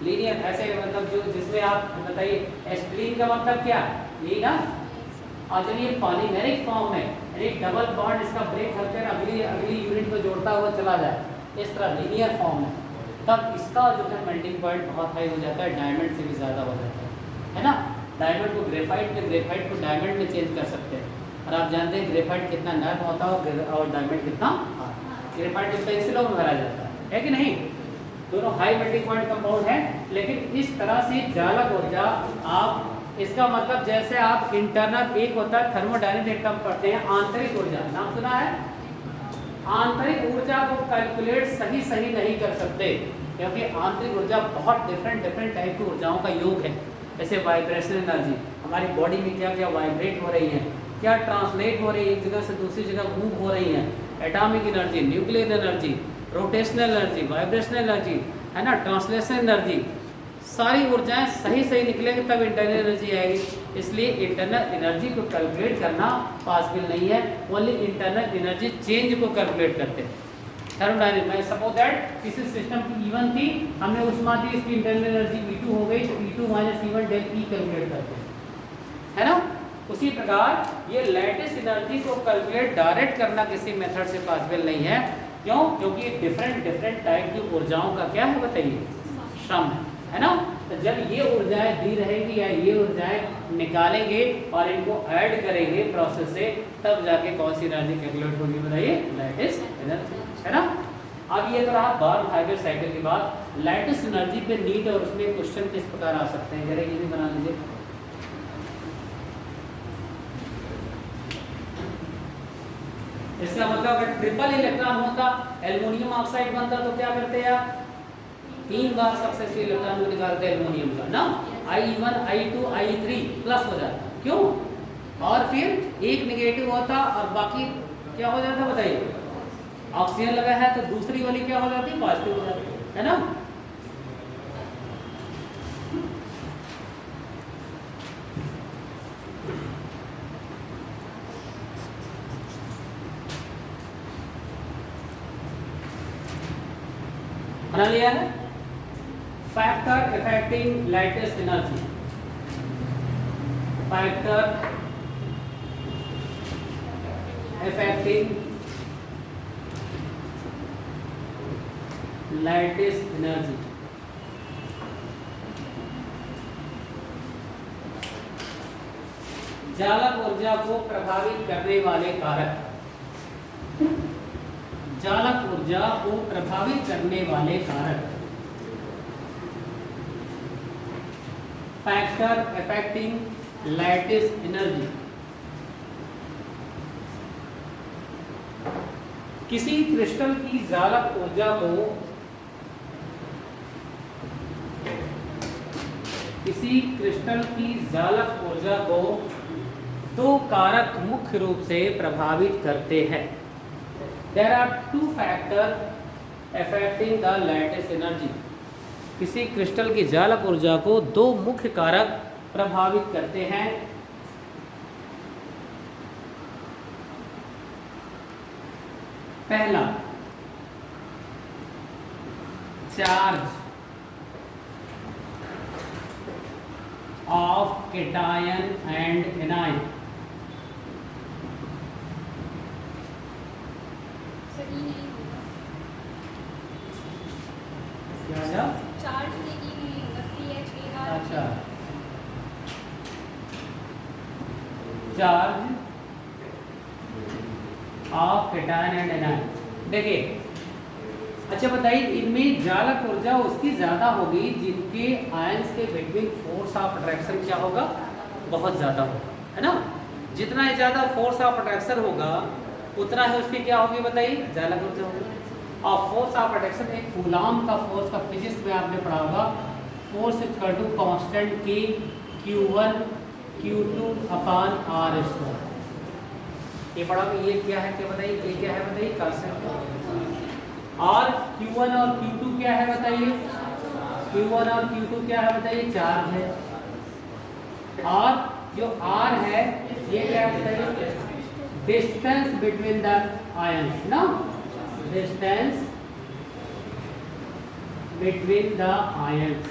S1: linear ऐसे मतलब जो जिसमें आप बताइए एसिटिलीन का मतलब क्या है, यही ना। और जब ये पॉलीमेरिक फॉर्म में यानी डबल बॉन्ड इसका ब्रेक करके अगली यूनिट को जोड़ता हुआ चला जाए, इस तरह लीनियर फॉर्म में, तब इसका जो है मेल्टिंग पॉइंट बहुत हाई हो जाता है, डायमंड से भी ज़्यादा हो जाता है ना। डायमंड को ग्रेफाइट में, ग्रेफाइट को डायमंड में चेंज कर सकते हैं, और आप जानते हैं ग्रेफाइट कितना नर्म होता है और डायमंड कितना, ग्रेफाइट में पेंसिलों में भरा जाता है कि नहीं। दोनों हाई मेल्टिंग पॉइंट कंपाउंड है, लेकिन इस तरह से चालक ऊर्जा आप, इसका मतलब जैसे आप इंटरनल, एक होता है थर्मोडायनेमिक टर्म पढ़ते हैं, आंतरिक ऊर्जा, नाम सुना है। आंतरिक ऊर्जा को कैलकुलेट सही नहीं कर सकते, क्योंकि आंतरिक ऊर्जा बहुत डिफरेंट टाइप की ऊर्जाओं का योग है। जैसे वाइब्रेशनल एनर्जी, हमारी बॉडी में क्या क्या वाइब्रेट हो रही है, क्या ट्रांसलेट हो रही है, एक जगह से दूसरी जगह मूव हो रही है, atomic energy, nuclear energy, rotational energy, vibrational energy, है ना, ट्रांसलेशन एनर्जी, सारी ऊर्जाएं सही निकलेंगे तब इंटरनल एनर्जी आएगी। इसलिए इंटरनल एनर्जी को कैलकुलेट करना पॉसिबल नहीं है, ओनली इंटरनल एनर्जी चेंज को कैलकुलेट करते हैं। थर्मोडायनेमिक्स में सपोज दैट किसी सिस्टम की E1 थी, हमने ऊष्मा दी, इसकी इंटरनल एनर्जी E2 हो गई, तो E2 minus E1 del E calculate करते हैं, है ना। उसी प्रकार ये लैटिस एनर्जी को कैलकुलेट डायरेक्ट करना किसी मेथड से पॉसिबल नहीं है। क्यों? क्योंकि डिफरेंट टाइप की ऊर्जाओं का क्या है बताइए, श्रम है ना। तो जब ये ऊर्जाएं दी रहेगी या ये ऊर्जाएं निकालेंगे और इनको ऐड करेंगे प्रोसेस से, तब जाके कौन सी एनर्जी कैलकुलेट होगी बताइए, लैटिस एनर्जी, है ना। अब ये तो रहा बॉर्न हाइबर साइकिल की बात। लैटिस एनर्जी पे नीट और उसमें क्वेश्चन किस प्रकार आ सकते हैं, जरा ये भी बना लीजिए। इसका मतलब अगर ट्रिपल इलेक्ट्रॉन होता, एल्युमिनियम ऑक्साइड बनता, तो क्या करते हैं आप, 3 बार सक्सेसिव इलेक्ट्रॉन को निकालते हैं एल्युमिनियम का ना, I1 I2 I3 प्लस हो जाता, क्यों, और फिर एक नेगेटिव होता और बाकी क्या हो जाता बताइए, ऑक्सीजन लगा है तो दूसरी वाली क्या हो जाती है, पॉजिटिव हो जाती है ना। बना लिया है। Factor affecting lattice energy, factor affecting lattice energy. जालक ऊर्जा को प्रभावित करने वाले कारक, जालक ऊर्जा को प्रभावित करने वाले कारक, फैक्टर अफेक्टिंग लैटिस एनर्जी। किसी क्रिस्टल की जालक ऊर्जा को, किसी क्रिस्टल की जालक ऊर्जा को 2 कारक मुख्य रूप से प्रभावित करते हैं। There are 2 factors affecting the lattice energy. किसी क्रिस्टल की जालक ऊर्जा को 2 मुख्य कारक प्रभावित करते हैं। पहला, charge of cation and anion.
S2: Sir ई नहीं होगा,
S1: क्या?
S2: चार्ज में ई नहीं होगा, CHAR।
S1: अच्छा, charge of cation and anion. देखिए, अच्छा बताइए, इनमें जालक ऊर्जा उसकी ज्यादा होगी जिनके आयंस के बिटवीन फोर्स ऑफ अट्रैक्शन क्या होगा, बहुत ज्यादा होगा, है ना। जितना ही ज्यादा फोर्स ऑफ अट्रैक्शन होगा उतना ही उसकी क्या होगी बताइए, जालक ऊर्जा होगी। और फोर्स ऑफ अट्रैक्शन एक कूलॉम का फोर्स का फिजिक्स में आपने पढ़ा होगा, फोर्स इक्वल टू कांस्टेंट की Q1 Q2 अपॉन R²। ये पढ़ा, ये क्या है, क्या बताइए, ये क्या है बताइए, कांस्टेंट। और Q1 और Q2 क्या है बताइए, Q1 और Q2 क्या है बताइए, चार्ज है। और जो R है ये क्या है बताइए, डिस्टेंस बिटवीन द आयंस ना, डिस्टेंस बिटवीन द आयंस।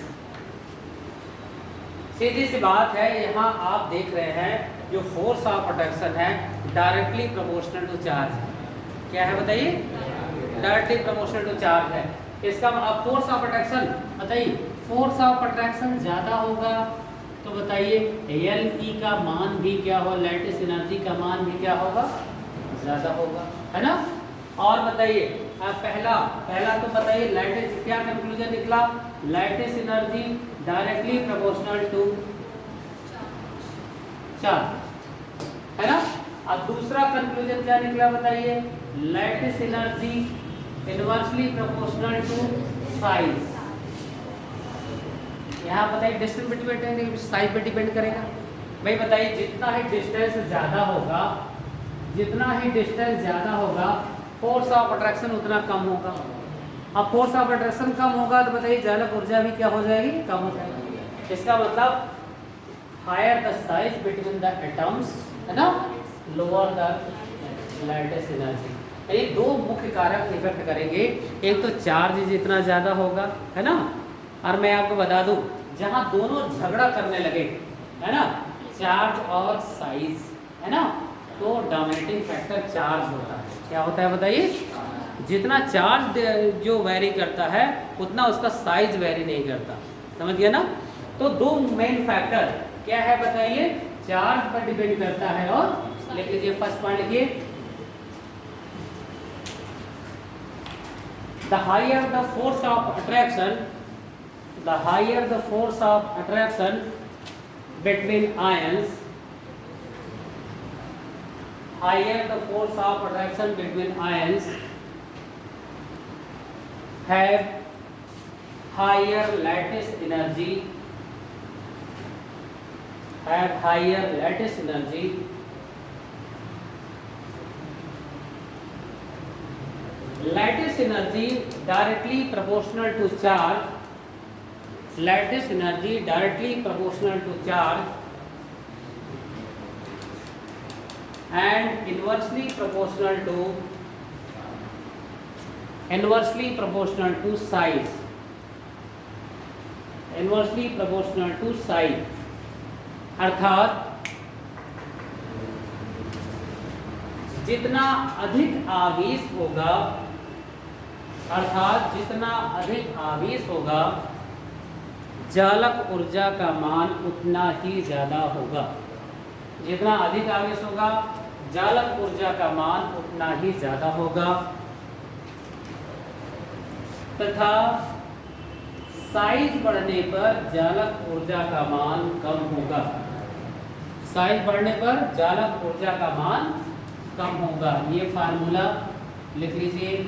S1: सीधी सी बात है, यहाँ आप देख रहे हैं जो फोर्स ऑफ अट्रैक्शन है डायरेक्टली प्रोपोर्शनल टू चार्ज है। क्या है बताइए, डायरेक्टली प्रोपोर्शनल टू चार्ज है। इसका अब फोर्स ऑफ अट्रैक्शन बताइए, फोर्स ऑफ अट्रैक्शन ज्यादा होगा तो बताइए LE का मान भी क्या हो, लैटिस एनर्जी का मान भी क्या होगा, ज्यादा होगा, है ना। और बताइए पहला तो बताइए लैटिस, क्या कंक्लूजन निकला, lattice energy directly proportional to charge, है ना। अब दूसरा कंक्लूजन क्या निकला बताइए, lattice energy inversely proportional to size. यहाँ बताइए डिस्टेंस बिटवीन साइज पे डिपेंड करेगा। भाई बताइए, जितना ही डिस्टेंस ज्यादा होगा, जितना ही डिस्टेंस ज्यादा होगा फोर्स ऑफ अट्रैक्शन उतना कम होगा। अब फोर्स ऑफ अट्रैक्शन कम होगा तो बताइए जालक ऊर्जा भी क्या हो जाएगी, कम हो जाएगी। इसका मतलब higher the size between the atoms, है ना, लोअर द लैटिस एनर्जी। ये दो मुख्य कारक इफेक्ट करेंगे, एक तो चार्ज जितना ज्यादा होगा, है ना। और मैं आपको बता दूं, जहां दोनों झगड़ा करने लगे, है ना, चार्ज और साइज, है ना, तो डोमिनेटिंग फैक्टर चार्ज होता है। क्या होता है बताइए, जितना चार्ज जो वेरी करता है उतना उसका साइज वेरी नहीं करता, समझ गया ना। तो दो मेन फैक्टर क्या है बताइए, चार्ज पर डिपेंड करता है। और लिख लीजिए, फर्स्ट पॉइंट लिखिए, the higher the force of attraction, the higher the force of attraction between ions, higher the force of attraction between ions have higher lattice energy, have higher lattice energy, lattice energy directly proportional to charge, lattice energy directly proportional to charge and inversely proportional to size, inversely proportional to size। अर्थात जितना अधिक आवेश होगा, अर्थात जितना अधिक आवेश होगा जालक ऊर्जा का मान उतना ही ज्यादा होगा। जितना अधिक आवेश होगा जालक ऊर्जा का मान उतना ही ज्यादा होगा, तथा साइज बढ़ने पर जालक ऊर्जा का मान कम होगा। साइज बढ़ने पर जालक ऊर्जा का मान कम होगा। ये फार्मूला लिख लीजिए।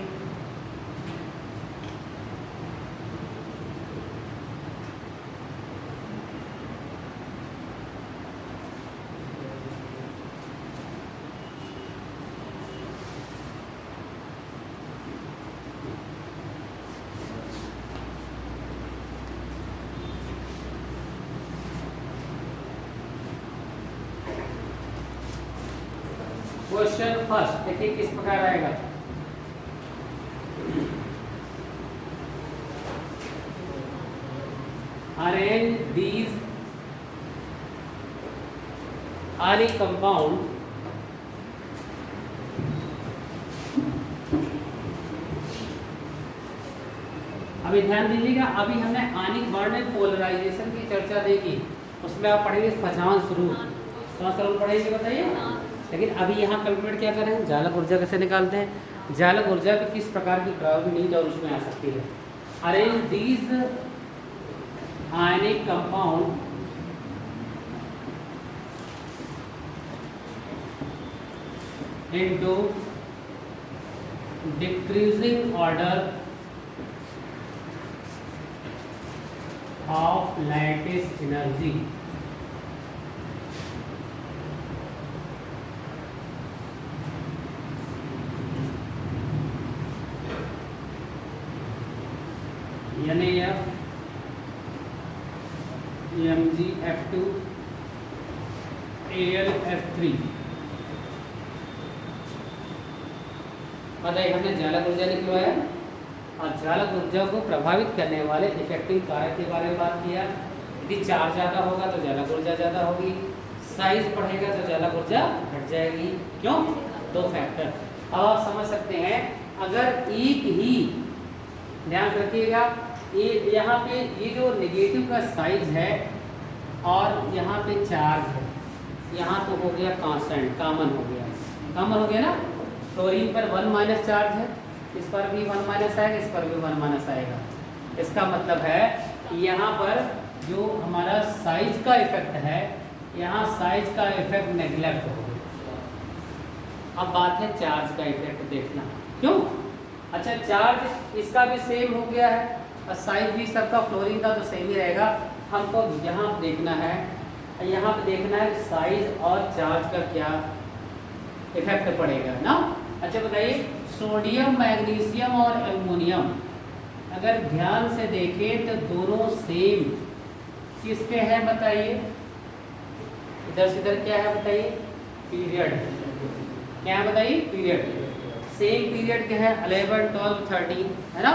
S1: क्वेश्चन फर्स्ट देखिए किस प्रकार आएगा। अरेंज दीज आयनिक कंपाउंड अभी ध्यान दीजिएगा, अभी हमने आयनिक बॉन्ड पोलराइजेशन की चर्चा देखी, उसमें आप पढ़ेंगे पहचान स्वरूप पढ़ेंगे, बताइए। लेकिन अभी यहाँ कैलकुलेट क्या करें, जालक ऊर्जा कैसे निकालते हैं, जालक ऊर्जा की किस प्रकार की प्रभावी नीड और उसमें आ सकती है। Arrange these ionic compound into decreasing order of lattice energy. NAF, MgF2, AlF3। बताइए, हमने जालक ऊर्जा निकलवाया और जालक ऊर्जा को प्रभावित करने वाले इफेक्टिव कारक के बारे में बात किया। यदि चार्ज ज़्यादा होगा तो जालक ऊर्जा ज़्यादा होगी, साइज बढ़ेगा तो जालक ऊर्जा घट जाएगी। क्यों? दो फैक्टर। अब आप समझ सकते हैं, अगर एक ही, ध्यान रखिएगा, ये यहाँ पे ये जो नेगेटिव का साइज है और यहाँ पे चार्ज है, यहाँ तो हो गया कांस्टेंट, कॉमन हो गया ना। क्लोरीन पर 1 माइनस चार्ज है, इस पर भी 1 माइनस आएगा, इस पर भी 1 माइनस आएगा। इसका मतलब है कि यहाँ पर जो हमारा साइज का इफेक्ट है, यहाँ साइज का इफेक्ट नेग्लेक्ट हो गया। अब बात है चार्ज का इफेक्ट देखना। क्यों? अच्छा, चार्ज इसका भी सेम हो गया है और साइज भी सबका फ्लोरीन का तो सेम ही रहेगा। हमको यहाँ देखना है, यहाँ पे देखना है साइज और चार्ज का क्या इफेक्ट पड़ेगा ना। अच्छा बताइए, सोडियम, मैग्नीशियम और एल्युमिनियम अगर ध्यान से देखें तो दोनों सेम किस पे है बताइए, इधर से इधर क्या है बताइए, पीरियड। क्या है बताइए? पीरियड। सेम पीरियड क्या है, 11, 12, 13, है ना।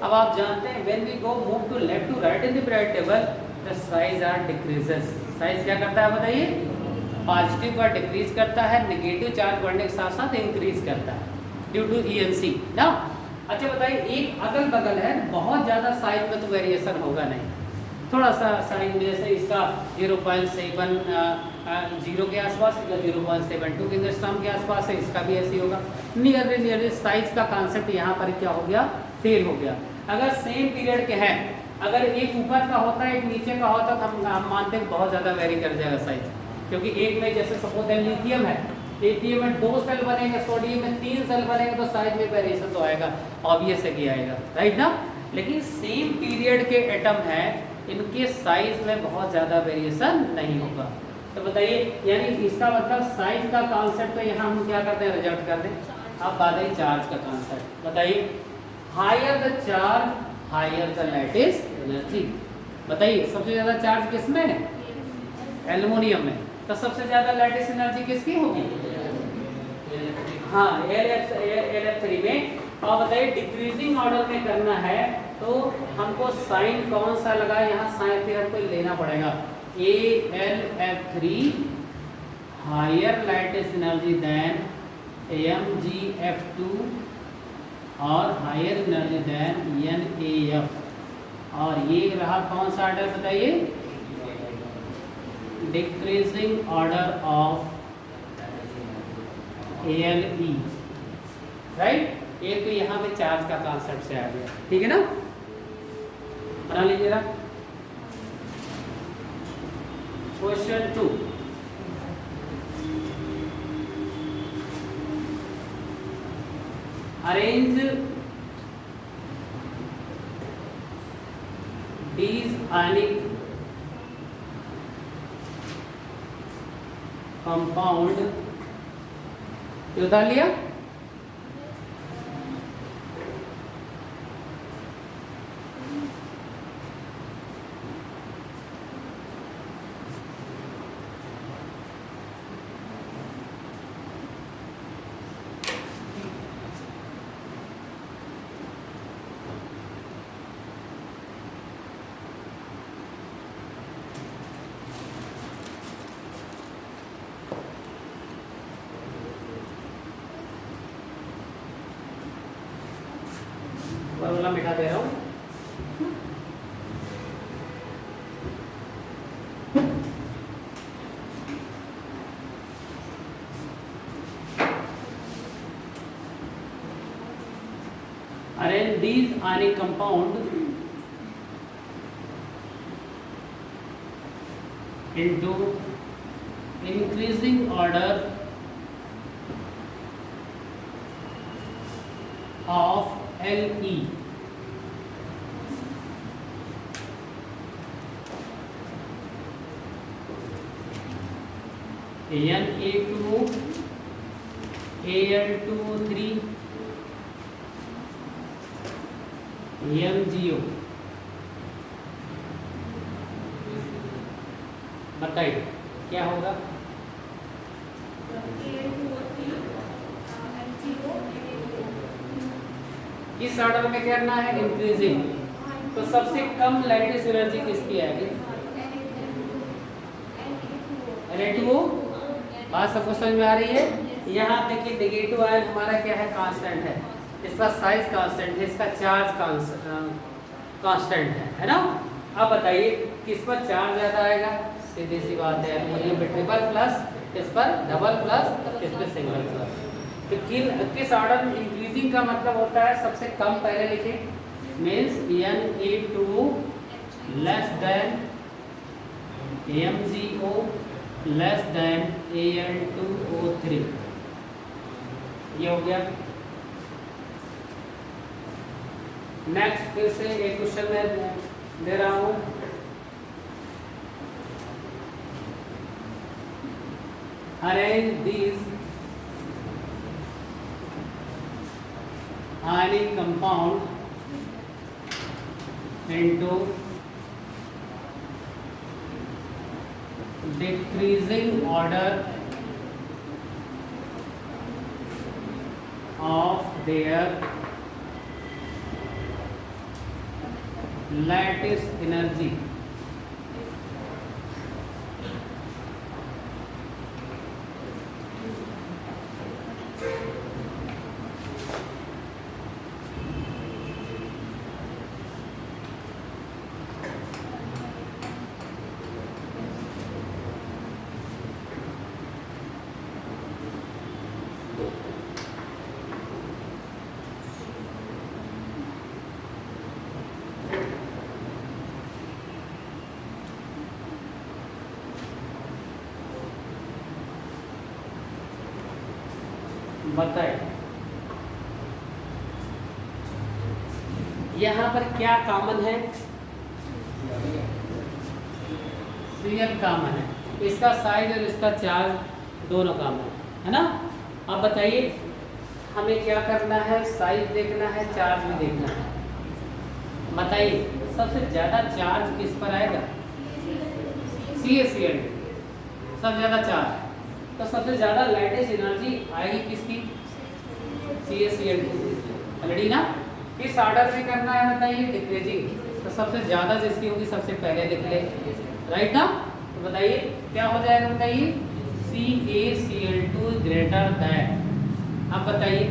S1: अब आप जानते हैं when we go move to left to right in the period table the size are decreases. Size क्या करता है बताइए? पॉजिटिव का डिक्रीज करता है, नेगेटिव चार्ज बढ़ने के साथ साथ इंक्रीज करता है ड्यू टू ENC ना। अच्छा बताइए, एक अगल बगल है, बहुत ज़्यादा साइज में तो वेरिएशन होगा नहीं, थोड़ा सा साइज में, जैसे इसका 0.70 के आसपास, इसका 0.72 के स्टर्म के आसपास है, इसका भी ऐसे होगा। नियरली साइज का कॉन्सेप्ट यहाँ पर क्या हो गया, फेल हो गया। अगर सेम पीरियड के हैं, अगर एक ऊपर का होता है एक नीचे का होता तो हम मानते हैं बहुत ज़्यादा वेरी कर जाएगा साइज, क्योंकि एक में जैसे सपोज है लिथियम है, लिथियम में 2 सेल बनेंगे, सोडियम में 3 सेल बनेंगे, तो साइज में वेरिएशन तो आएगा, ऑब्वियस है कि आएगा, राइट ना। लेकिन सेम पीरियड के एटम है, इनके साइज में बहुत ज़्यादा वेरिएशन नहीं होगा। तो बताइए, यानी इसका मतलब साइज का कॉन्सेप्ट तो यहाँ हम क्या करते हैं, रिजेक्ट कर दें। अब बात है चार्ज का कॉन्सेप्ट। बताइए, higher the charge higher the lattice energy. बताइए, सबसे ज़्यादा चार्ज किसमें है? एल्युमिनियम में। तो सबसे ज़्यादा लैटिस एनर्जी किसकी होगी? हाँ, LF3 में। और बताइए, डिक्रीजिंग ऑर्डर में करना है तो हमको साइन कौन सा लगा, यहाँ साइन फिर हमको लेना पड़ेगा। AlF3 higher lattice energy then MgF2 और हायर एनर्जी देन NAF। और ये रहा कौन सा ऑर्डर बताइए? Decreasing order of ALE, right. ये तो यहाँ पे चार्ज का कॉन्सेप्ट से आ गया, ठीक है ना। बना लीजिए जरा। Question 2, arrange these ionic compound, ये उतार लिया। वाला मिठा दे रहा हूँ। Arrange these ionic compound into increasing order of Le. Na2, Al2O3, MgO। बताइए क्या होगा? किस ऑर्डर में करना है? इंक्रीजिंग। तो सबसे कम लैटिस एनर्जी किसकी आएगी? Na2O। बात सबको समझ में आ रही है? यहाँ देखिए नेगेटिव आयन हमारा क्या है? कांस्टेंट है। इसका साइज कांस्टेंट है, इसका चार्ज कांस्टेंट है ना? अब बताइए किस पर चार्ज ज्यादा आएगा? सीधी सी बात है, एल्युमिनियम पे ट्रिपल प्लस, इस पर डबल प्लस, इस पर सिंगल प्लस। तो किस ऑर्डर में इंक्रीजिंग का मतलब होता है? सबसे कम पहले लिखें, means Na2 less than MgO less than Al2O3। ये हो गया। नेक्स्ट फिर से एक क्वेश्चन मैं दे रहा हूं। Arrange these ionic compound into decreasing order of their lattice energy। बताए यहाँ पर क्या कॉमन है? Cl कॉमन है, इसका साइज और इसका चार्ज दोनों कॉमन है ना? अब बताइए हमें क्या करना है? साइज देखना है, चार्ज भी देखना है। बताइए सबसे ज्यादा चार्ज किस पर आएगा? CaCl सबसे ज्यादा चार्ज। तो सबसे ज्यादा लैटिस एनर्जी आएगी किसकी? CaCl ऑलरेडी ना। किस ऑर्डर में करना है बताइए? डिक्रीजिंग। तो सबसे ज्यादा जिसकी होगी सबसे पहले लिख ले, राइट ना? तो बताइए क्या हो जाएगा? बताइए CaCl2 ग्रेटर दैन। अब बताइए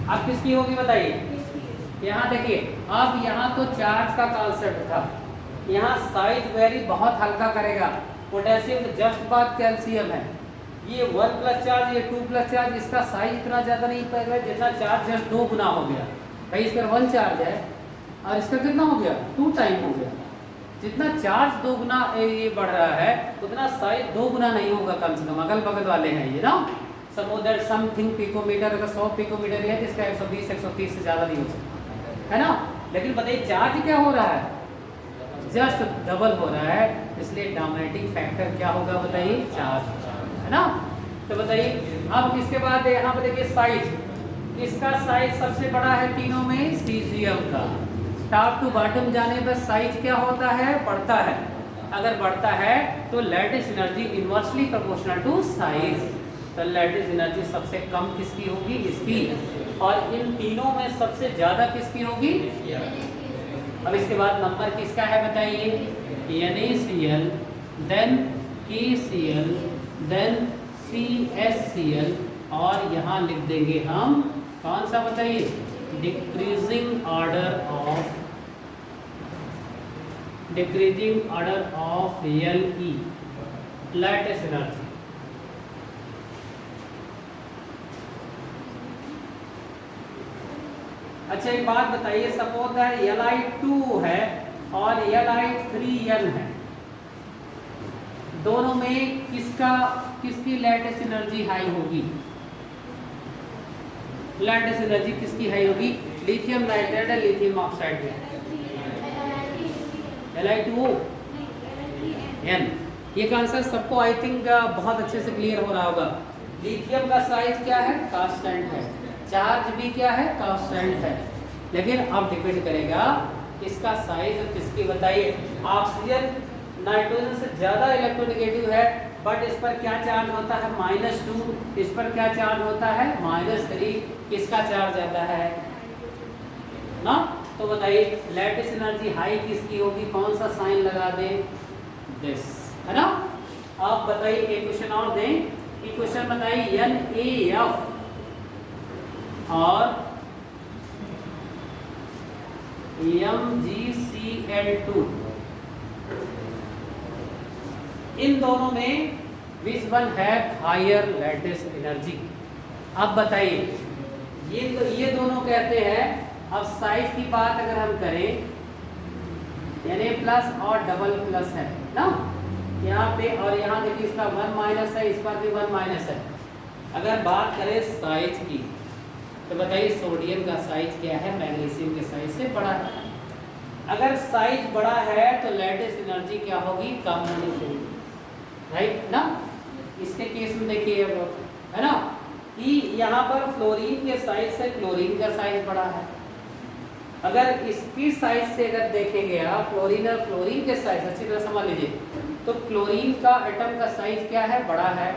S1: अब किसकी होगी? बताइए। यहाँ देखिए, अब यहाँ तो चार्ज का कॉन्सेप्ट था, यहाँ साइज वेरी बहुत हल्का करेगा। पोटेशियम जस्ट बाद कैल्शियम है, ये 1 प्लस चार्ज, ये 2 प्लस चार्ज, इसका साइज इतना ज़्यादा नहीं पड़ेगा जितना चार्ज जस्ट 2 गुना हो गया। भाई इस पर 1 चार्ज है और इसका कितना हो गया? 2 टाइम हो गया। जितना चार्ज 2 गुना ये बढ़ रहा है उतना साइज 2 गुना नहीं होगा कम से कम। अगल बगल वाले हैं ये ना, सपोज समथिंग पिकोमीटर, अगर 100 पिकोमीटर है जिसका 120 130 से ज़्यादा नहीं हो सकता है ना। लेकिन बताइए चार्ज क्या हो रहा है? जस्ट डबल हो रहा है, इसलिए डोमिनेटिंग फैक्टर क्या होगा? बताइए चार्ज है ना। तो बताइए अब इसके बाद यहाँ पर देखिए साइज, इसका साइज सबसे बड़ा है तीनों में सीजियम का। टॉप टू बॉटम जाने पर साइज क्या होता है? बढ़ता है। अगर बढ़ता है तो lattice energy inversely proportional to size. तो लैटिस एनर्जी सबसे कम किसकी होगी? इसकी। और इन तीनों में सबसे ज्यादा किसकी होगी? अब इसके बाद नंबर किसका है बताइए? NaCl, then KCl, then CSCl, और यहाँ लिख देंगे हम कौन सा? बताइए decreasing order of Le, lattice energy. अच्छा एक बात बताइए, सपोज दैट Li2 है और Li3n है, दोनों में किसकी लैटिस एनर्जी हाई होगी? लैटिस एनर्जी किसकी हाई होगी? लिथियम नाइट्राइड और लिथियम ऑक्साइड में Li2O n। ये कॉन्सेप्ट सबको आई थिंक बहुत अच्छे से क्लियर हो रहा होगा। लिथियम का साइज क्या है? कांस्टेंट है। चार्ज भी क्या है? कांस्टेंट है। लेकिन अब डिपेंड करेगा इसका साइज और किसकी, बताइए। ऑक्सीजन नाइट्रोजन से ज्यादा इलेक्ट्रोनेगेटिव है, बट इस पर क्या चार्ज होता है? -2। इस पर क्या चार्ज होता है? -3। किसका चार्ज ज्यादा है ना? तो बताइए लैटिस एनर्जी हाई किसकी होगी? कौन सा साइन लगा दें? दिस, है ना। आप बताइए एक क्वेश्चन और दें। इक्वेशन बताइए NaF और MgCl2, इन दोनों में विच वन है हायर लैटिस एनर्जी? अब बताइए, ये दोनों कहते हैं। अब साइज की बात अगर हम करें, Na+ और डबल प्लस है ना यहाँ पे, और यहाँ देखिए इसका 1- है, इस पर भी 1- है। अगर बात करें साइज की तो बताइए सोडियम का साइज क्या है? मैग्नीशियम के साइज से बड़ा है। अगर साइज बड़ा है तो लैटिस एनर्जी क्या होगी? कम होनी चाहिए, राइट ना। इसके केस में देखिए अब, है ना, कि यहाँ पर फ्लोरीन के साइज से क्लोरीन का साइज बड़ा है। अगर इसकी साइज से अगर देखेंगे आप फ्लोरीन के साइज, अच्छी तरह समझ लीजिए, तो क्लोरीन का एटम का साइज क्या है? बड़ा है।